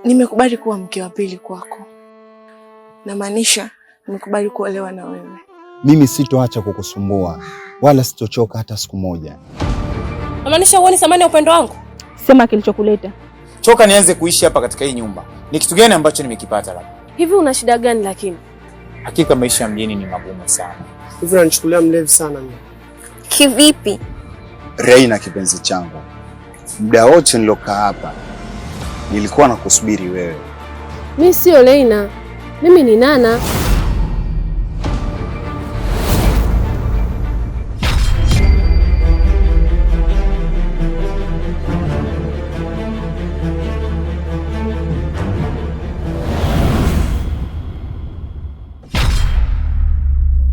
Nimekubali kuwa mke wa pili kwako. Namaanisha nimekubali kuolewa na wewe. Mimi sitoacha kukusumbua wala sitochoka hata siku moja. Namaanisha uone thamani ya upendo wangu? Sema kilichokuleta. Toka nianze kuishi hapa katika hii nyumba, ni kitu gani ambacho nimekipata labda? Hivi una shida gani lakini? Hakika maisha ya mjini ni magumu sana. Hivi unanichukulia mlevi sana mimi. Kivipi? Reina kipenzi changu, muda wote nilokaa hapa nilikuwa nakusubiri wewe. Mimi sio Reina. Mimi ni Nana.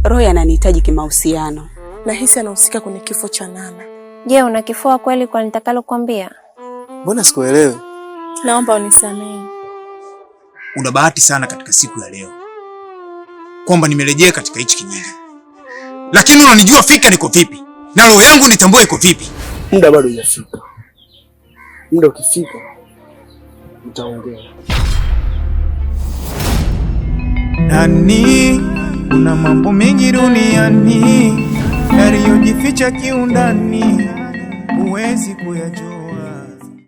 Roy ananihitaji kimahusiano. Nahisi anahusika kwenye kifo cha Nana. Je, una kifua kweli kwa nitakalo kuambia? Mbona sikuelewi? Naomba unisamehe. Una bahati sana katika siku ya leo kwamba nimerejea katika hichi kijiji. Lakini unanijua fika niko vipi? Na roho yangu nitambue iko vipi? Muda bado hujafika. Muda ukifika utaongea. Nani, kuna mambo mengi duniani yaliyojificha kiundani, huwezi kuyajua.